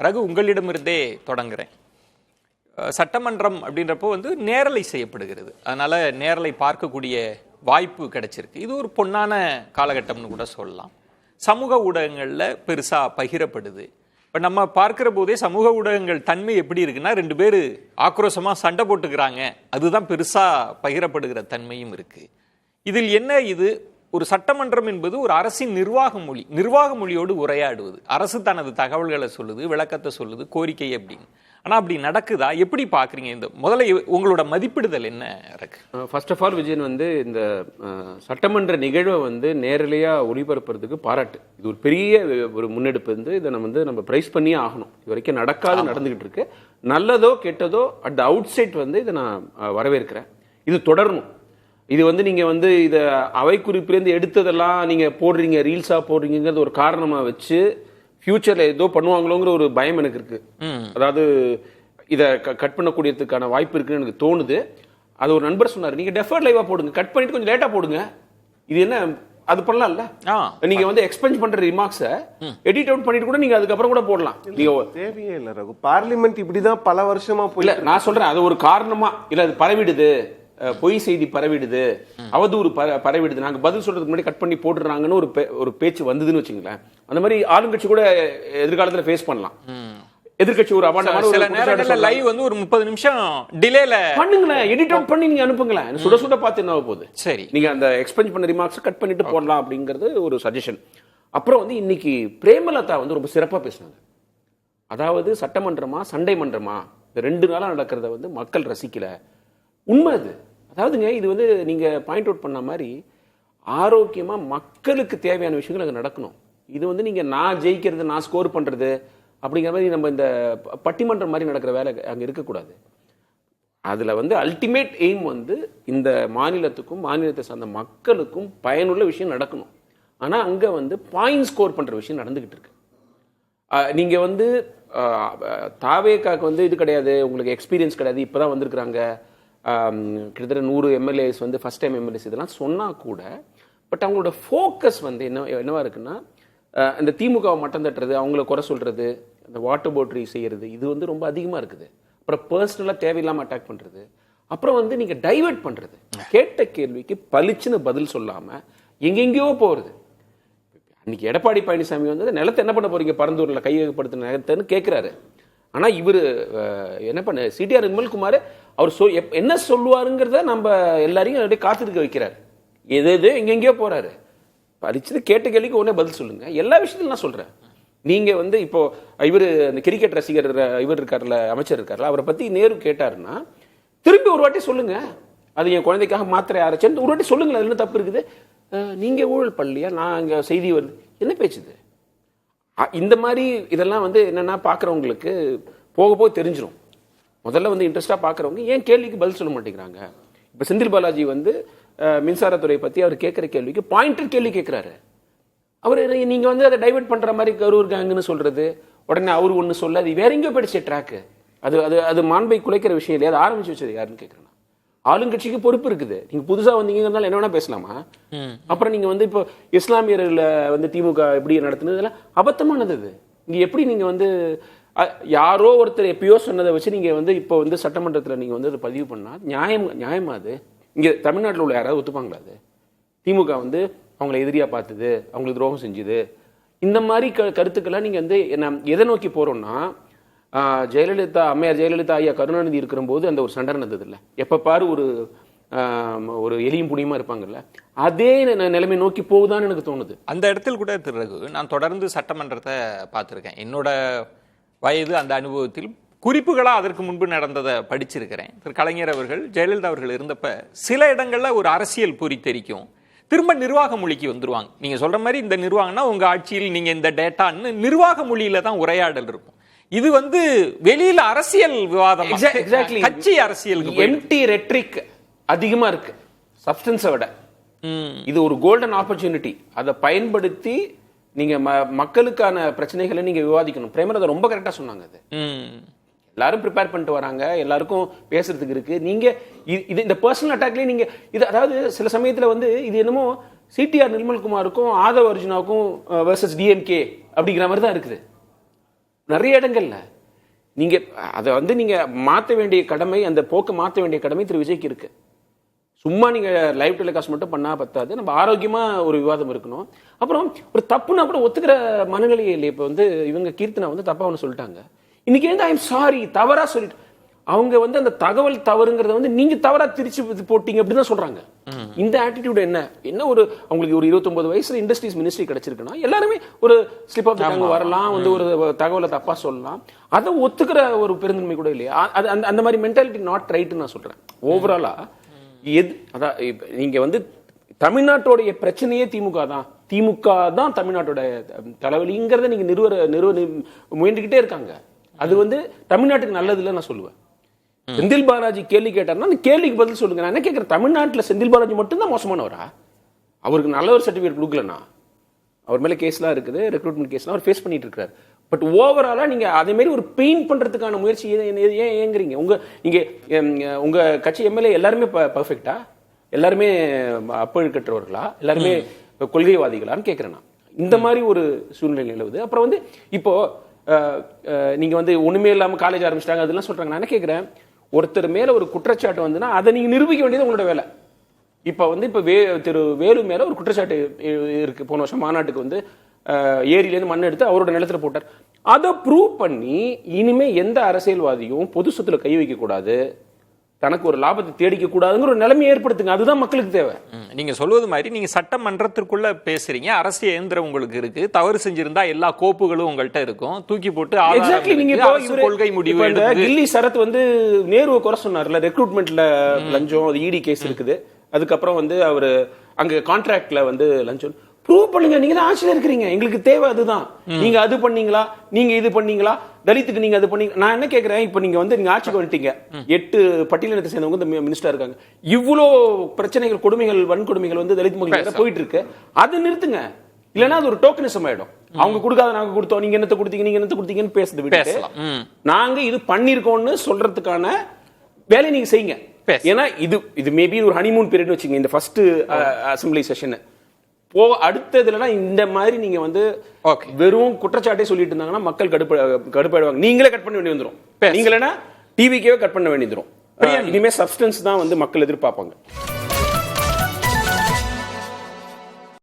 ரகு, உங்களிடமிருந்தே தொடங்குறேன். சட்டமன்றம் அப்படின்றப்போ நேரலை செய்யப்படுகிறது, அதனால நேரலை பார்க்கக்கூடிய வாய்ப்பு கிடைச்சிருக்கு. இது ஒரு பொன்னான காலகட்டம்னு கூட சொல்லலாம். சமூக ஊடகங்கள்ல பெருசா பகிரப்படுது. இப்போ நம்ம பார்க்கிற போதே சமூக ஊடகங்கள் தன்மை எப்படி இருக்குன்னா, 2 பேர் ஆக்ரோஷமா சண்டை போட்டுக்கிறாங்க, அதுதான் பெருசா பகிரப்படுகிற தன்மையும் இருக்கு. இதில் என்ன, இது ஒரு சட்டமன்றம் என்பது ஒரு அரசின் நிர்வாக மொழியோடு உரையாடுவது. அரசு தனது தகவல்களை சொல்லுது, விளக்கத்தை சொல்லுது, கோரிக்கை அப்படின்னு. ஆனால் அப்படி நடக்குதா? எப்படி பார்க்குறீங்க? இந்த முதல்ல உங்களோட மதிப்பிடுதல் என்ன இருக்கு? ஃபர்ஸ்ட் ஆஃப் ஆல் விஜயன் இந்த சட்டமன்ற நிகழ்வை நேரலையாக ஒளிபரப்புறதுக்கு பாராட்டு. இது ஒரு பெரிய ஒரு முன்னெடுப்பு. இதை நம்ம பிரைஸ் பண்ணியே ஆகணும். இது வரைக்கும் நடந்துகிட்டு இருக்கு. நல்லதோ கெட்டதோ அட் த அவுட் சைட் இதை நான் வரவேற்கிறேன். இது தொடரணும். இது நீங்க இதை அவை குறிப்பிலேருந்து எடுத்ததெல்லாம் நீங்க போடுறீங்க, ரீல்ஸா போடுறீங்கிறது ஒரு காரணமா வச்சு ஃபியூச்சர்ல ஏதோ பண்ணுவாங்களோங்கிற ஒரு பயம் எனக்கு இருக்கு. அதாவது இதை கட் பண்ணக்கூடியதுக்கான வாய்ப்பு இருக்குன்னு எனக்கு தோணுது. அது ஒரு நண்பர் சொன்னார், நீங்க டெஃபர்ட் லைவா போடுங்க, கட் பண்ணிட்டு கொஞ்சம் லேட்டா போடுங்க. இது என்ன, அது பண்ணலாம்ல. நீங்க எக்ஸ்பென்ஸ் பண்ற ரிமார்க்ஸை எடிட் அவுட் பண்ணிட்டு கூட நீங்க அதுக்கப்புறம் கூட போடலாம். நீங்க தேவையே இல்ல ரகு. பார்லிமெண்ட் இப்படிதான் பல வருஷமா இல்ல, நான் சொல்றேன் அது ஒரு காரணமா இல்ல, அது பரவிடுது, பொய் செய்தி பரவிடுது, அவதூறு பரவிடுது, நாங்க பதில் சொல்றதுக்கு முன்னாடி கட் பண்ணி போட்டுறாங்கன்னு ஒரு பேச்சு வந்ததுன்னு வச்சுங்களேன். அந்த மாதிரி ஆளுங்கட்சி கூட எதிர்காலத்துல ஃபேஸ் பண்ணலாம். எதிர்கட்சி ஒரு அபாண்டமான சில நேரங்கள்ல லைவ் ஒரு 30 நிமிஷம் டிலேல பண்ணுங்களேன், எடிட் அவுட் பண்ணி நீங்க அனுப்புங்களேன். சுட சுட பார்த்து என்ன போகுது. சரி, நீங்க அந்த எக்ஸ்பென்ஸ் பண்ண ரிமார்க்ஸ் கட் பண்ணிட்டு போடலாம் அப்படிங்கிறது ஒரு சஜஷன். அப்புறம் இன்னைக்கு பிரேமலதா ரொம்ப சிறப்பா பேசினாங்க. அதாவது சட்டமன்றமா சண்டை மன்றமா இந்த 2 நாளா நடக்கிறத மக்கள் ரசிக்கல. உண்மை அது. அதாவதுங்க இது நீங்க பாயிண்ட் அவுட் பண்ண மாதிரி ஆரோக்கியமா மக்களுக்கு தேவையான விஷயங்கள் அங்கே நடக்கணும். இது நீங்க நான் ஜெயிக்கிறது, நான் ஸ்கோர் பண்றது அப்படிங்கிற மாதிரி நம்ம இந்த பட்டிமன்றம் மாதிரி நடக்கிற வேலை அங்கே இருக்கக்கூடாது. அதுல அல்டிமேட் எய்ம் இந்த மாநிலத்துக்கும் மாநிலத்தை சார்ந்த மக்களுக்கும் பயனுள்ள விஷயம் நடக்கணும். ஆனா அங்க பாயிண்ட் ஸ்கோர் பண்ற விஷயம் நடந்துகிட்டு இருக்கு. நீங்க தாவேக்காக்கு இது கிடையாது, உங்களுக்கு எக்ஸ்பீரியன்ஸ் கிடையாது, இப்பதான் வந்திருக்கிறாங்க, கிட்டத்தட்ட 100 எம்எல்ஏஸ் ஃபர்ஸ்ட் டைம் எம்எல்ஏஸ் இதெல்லாம் சொன்னா கூட, பட் அவங்களோட ஃபோக்கஸ் என்னவா இருக்குன்னா, இந்த திமுகவை மட்டம் தட்டுறது, அவங்கள குறை சொல்றது, அந்த வாட்டர் போட்ரி செய்யறது, இது ரொம்ப அதிகமா இருக்குது. அப்புறம் பர்சனலா தேவையில்லாம அட்டாக் பண்றது, அப்புறம் நீங்க டைவர்ட் பண்றது, கேட்ட கேள்விக்கு பளிச்சுன்னு பதில் சொல்லாம எங்கெங்கயோ போறது. அன்னைக்கு எடப்பாடி பழனிசாமி நிலத்தை என்ன பண்ண போறீங்க, பரந்தூர்ல கையகப்படுத்தின நிலத்தைன்னு கேட்கிறாரு. ஆனா இவரு என்ன பண்ண, சிடிஆர் விமல்குமார் அவர் என்ன சொல்லுவாருங்கிறத நம்ம எல்லாரையும் அப்படியே காத்திருக்க வைக்கிறாரு. எது எங்கெங்கயோ போறாரு. பரிச்சு கேட்ட கேள்விக்கு உடனே பதில் சொல்லுங்க. எல்லா விஷயத்திலும் நான் சொல்றேன். நீங்க இப்போ இவரு அந்த கிரிக்கெட் ரசிகர் இவர் இருக்காருல, அமைச்சர் இருக்காருல, அவரை பத்தி நேரு கேட்டாருன்னா திருப்பி ஒரு வாட்டி சொல்லுங்க, அது என் குழந்தைக்காக மாத்திரை அரைச்சேன்னு ஒரு வாட்டி சொல்லுங்க. அதுல என்ன தப்பு இருக்குது? நீங்க ஊழல் பண்ணலையா, நான் அங்க செய்தி வருது, என்ன பேச்சுது? இந்த மாதிரி இதெல்லாம் என்னன்னா பாக்குறவங்களுக்கு போக போக தெரிஞ்சிடும். முதல்ல இன்ட்ரெஸ்டா பாக்குறவங்க ஏன் கேள்விக்கு பதில் சொல்ல மாட்டேங்கிறாங்க. இப்ப செந்தில் பாலாஜி மின்சாரத்துறை பத்தி அவர் கேட்கிற கேள்விக்கு பாயிண்டட் கேள்வி கேட்கிறாரு. அவர் நீங்க அதை டைவர்ட் பண்ற மாதிரி கரூர் கேங்குன்னு சொல்றது, உடனே அவரு ஒண்ணு சொல்ல அது வேற எங்கேயோ படிச்ச ட்ராக். அது மாண்பை குலைக்கிற விஷயம் இல்லையா? அதை ஆரம்பிச்சு வச்சது யாருன்னு கேட்கிறேன். ஆளுங்கட்சிக்கு பொறுப்பு இருக்குது. நீங்க புதுசா வந்தீங்கன்னா என்ன வேணா பேசலாமா? அப்புறம் நீங்க இப்போ இஸ்லாமியர்ல திமுக எப்படி நடத்துனதுல அபத்தமானது. இங்க எப்படி நீங்க யாரோ ஒருத்தர் எப்பயோ சொன்னதை வச்சு நீங்க இப்போ சட்டமன்றத்துல நீங்க அதை பதிவு பண்ணா நியாயமா? அது இங்க தமிழ்நாட்டில் உள்ள யாராவது ஒத்துப்பாங்களா? அது திமுக அவங்களை எதிரியா பார்த்தது, அவங்களுக்கு துரோகம் செஞ்சது, இந்த மாதிரி கருத்துக்களை நீங்க எதை நோக்கி போறோம்னா, அம்மையார் ஜெயலலிதா, ஐயா கருணாநிதி இருக்கிற போது அந்த ஒரு சண்டை நடந்தது இல்லை, எப்ப பாரு ஒரு எலியும் புனியுமா இருப்பாங்கல்ல, அதே நிலைமை நோக்கி போகுதான்னு எனக்கு தோணுது. அந்த இடத்தில் கூட திரு ரகு, நான் தொடர்ந்து சட்டமன்றத்தை பார்த்திருக்கேன். என்னோட வயது அந்த அனுபவத்தில் குறிப்புகளா அதற்கு முன்பு நடந்ததை படிச்சிருக்கிறேன். திரு கலைஞர் அவர்கள், ஜெயலலிதா அவர்கள் இருந்தப்ப சில இடங்கள்ல ஒரு அரசியல் பொறி தெரிக்கும், திரும்ப நிர்வாக மொழிக்கு வந்துருவாங்க. நீங்க சொல்ற மாதிரி இந்த நிர்வாகம்னா உங்க ஆட்சியில் நீங்க இந்த டேட்டான்னு நிர்வாக மொழியில தான் உரையாடல் இருக்கும். இது வெளியில அரசியல் விவாதம், கட்சி அரசியல், எம்டி ரெட்ரிக் அதிகமா இருக்கு சப்ஸ்டன்ஸை விட. இது ஒரு கோல்டன் ஆப்பர்ச்சுனிட்டி. அதை பயன்படுத்தி நீங்க மக்களுக்கான பிரச்சனைகளை நீங்க விவாதிக்கணும். பிரேமலதா ரொம்ப கரெக்டா சொன்னாங்க. அது எல்லாரும் ப்ரிப்பேர் பண்ணிட்டு வராங்க, எல்லாருக்கும் பேசுறதுக்கு இருக்கு. நீங்க இந்த பர்சனல் அட்டாக்லயே நீங்க இது, அதாவது சில சமயத்துல இது என்னமோ சிடிஆர் நிர்மல்குமாருக்கும் ஆதவ அர்ஜுனாவுக்கும் வெர்சஸ் டிஎம்கே அப்படிங்கிற மாதிரி தான் இருக்குது. நிறைய இடங்கள்ல நீங்க அதை வந்து நீங்க மாற்ற வேண்டிய கடமை, அந்த போக்கு மாற்ற வேண்டிய கடமை திரு விஜய்க்கு இருக்கு. சும்மா நீங்க லைவ் டெலிகாஸ்ட் மட்டும் பண்ணா பத்தாது, நம்ம ஆரோக்கியமா ஒரு விவாதம் இருக்கணும். அப்புறம் ஒரு தப்புனா கூட ஒத்துக்கிற மனநிலையே இல்லை. இப்ப வந்து இவங்க கீர்த்தனா வந்து தப்பா ஒன்று சொல்லிட்டாங்க, இன்னைக்கு வந்து ஐ எம் சாரி தவறா சொல்லிட்டு, அவங்க வந்து அந்த தகவல் தவறுங்கிறத வந்து நீங்க தவறா திரிச்சு போட்டீங்க அப்படின்னு தான் சொல்றாங்க. இந்த ஆட்டிடியூட் என்ன ஒரு அவங்களுக்கு ஒரு 29 வயசுல இண்டஸ்ட்ரீஸ் மினிஸ்ட்ரி கிடைச்சிருக்குன்னா எல்லாருமே ஒரு ஸ்லிப் ஆஃப் த வரலாம், வந்து ஒரு தகவலை தப்பா சொல்லலாம். அதை ஒத்துக்கிற ஒரு பெருந்தன்மை கூட இல்லையா? அந்த மாதிரி மென்டாலிட்டி நாட் ரைட்னு நான் சொல்றேன். ஓவராலா அதான் நீங்க வந்து தமிழ்நாட்டோடைய பிரச்சனையே திமுக தான் தமிழ்நாட்டோட தலைவலிங்கிறத நீங்க நிறுவ முயன்றுகிட்டே இருக்காங்க. அது வந்து தமிழ்நாட்டுக்கு நல்லது இல்லை நான் சொல்லுவேன். செந்தில் பாலாஜி கேள்வி கேட்டார்னா அந்த கேள்விக்கு பதில் சொல்லுங்க. நான் என்ன கேட்கிறேன், தமிழ்நாட்டில் செந்தில் பாலாஜி மட்டும்தான் மோசமானவரா? அவருக்கு நல்ல ஒரு சர்டிபிகேட் கொடுக்கலன்னா, அவர் மேல கேஸ்லாம் இருக்குது, ரெக்ரூட்மெண்ட் கேஸ்லாம் அவர் ஃபேஸ் பண்ணிட்டு இருக்காரு. பட் ஓவராலா நீங்க அதே மாதிரி ஒரு பெயிண்ட் பண்றதுக்கான முயற்சி ஏன் ஏங்குறீங்க? உங்க கட்சி எம்எல்ஏ எல்லாருமே பர்ஃபெக்டா, எல்லாருமே அப்பழுக்கற்றவர்களா, எல்லாருமே கொள்கைவாதிகளான்னு கேட்கிறேன் நான். இந்த மாதிரி ஒரு சூழ்நிலை நிலவுது. அப்புறம் வந்து இப்போ நீங்க வந்து ஒண்ணுமே இல்லாம காலேஜ் ஆரம்பிச்சிட்டாங்க அதெல்லாம் சொல்றாங்க. நான் என்ன கேட்கிறேன், ஒருத்தர் மேல ஒரு குற்றச்சாட்டு வந்துன்னா அதை நீங்க நிரூபிக்க வேண்டியது உங்களோட வேலை. இப்ப வந்து இப்ப திரு வேலு மேல ஒரு குற்றச்சாட்டு இருக்கு. போன வருஷம் மாநாட்டுக்கு வந்து ஏரியிலேருந்து மண் எடுத்து அவரோட நிலத்துல போட்டார். அதை ப்ரூவ் பண்ணி இனிமே எந்த அரசியல்வாதியும் பொது சொத்துல கை வைக்க கூடாது, தனக்கு ஒரு லாபத்தை தேடிக்க கூடாதுங்கிற ஒரு நிலைமை ஏற்படுத்துங்க. அதுதான் மக்களுக்கு தேவை. நீங்க சொல்வது மாதிரி நீங்க சட்டமன்றத்திற்குள்ள பேசுறீங்க, அரசு இயந்திரம் உங்களுக்கு இருக்கு, தவறு செஞ்சிருந்தா எல்லா கோப்புகளும் உங்கள்கிட்ட இருக்கும், தூக்கி போட்டு நீங்க கொள்கை முடிவு. கில்லி சரத் வந்து நேருவை குறை சொன்னார்ல, ரெக்ரூட்மெண்ட்ல லஞ்சம், அது இடி கேஸ் இருக்குது. அதுக்கப்புறம் வந்து அவரு அங்க கான்ட்ராக்ட்ல வந்து லஞ்சம் ப்ரூவ் பண்ணுங்க. நீங்க தான் ஆட்சியில் இருக்கிறீங்க, எங்களுக்கு தேவை அதுதான். நீங்க அது பண்ணீங்களா, நீங்க இது பண்ணீங்களா, தலித்துக்கு நீங்க அது பண்ணீங்க. நான் என்ன கேட்கிறேன், இப்ப நீங்க வந்து நீங்க ஆட்சிக்கு வந்துட்டீங்க, 8 பட்டியலினத்தை சேர்ந்தவங்க இந்த மினிஸ்டர் இருக்காங்க, இவ்வளோ பிரச்சனைகள், கொடுமைகள், வன்கொடுமைகள் வந்து தலித் மக்கள் போயிட்டு இருக்கு. அது நிறுத்துங்க. இல்லைன்னா அது ஒரு டோக்கனிசம் ஆயிடும். அவங்க கொடுக்காத நாங்க கொடுத்தோம், நீங்க என்னத்தை கொடுத்தீங்க, நீங்க என்னத்தை கொடுத்தீங்கன்னு பேசுறது விட்டு நாங்க இது பண்ணிருக்கோம்னு சொல்றதுக்கான வேலையை நீங்க செய்யுங்க. ஏன்னா இது மேபி ஒரு ஹனிமூன் பீரியட் வச்சுங்க, இந்த ஃபர்ஸ்ட் அசெம்பிளி செஷன் அடுத்ததுல இந்த மாதிரி நீங்க வந்து வெறும் குற்றச்சாட்டே சொல்லிட்டு இருந்தாங்கன்னா மக்கள் கடுப்பாயிடுவாங்க. நீங்களே கட் பண்ண வேண்டி வந்துடும். நீங்களேனா டிவிக்கே கட் பண்ண வேண்டி வந்துடும். இனிமே சப்ஸ்டன்ஸ் தான் வந்து மக்கள் எதிர்பார்ப்பாங்க.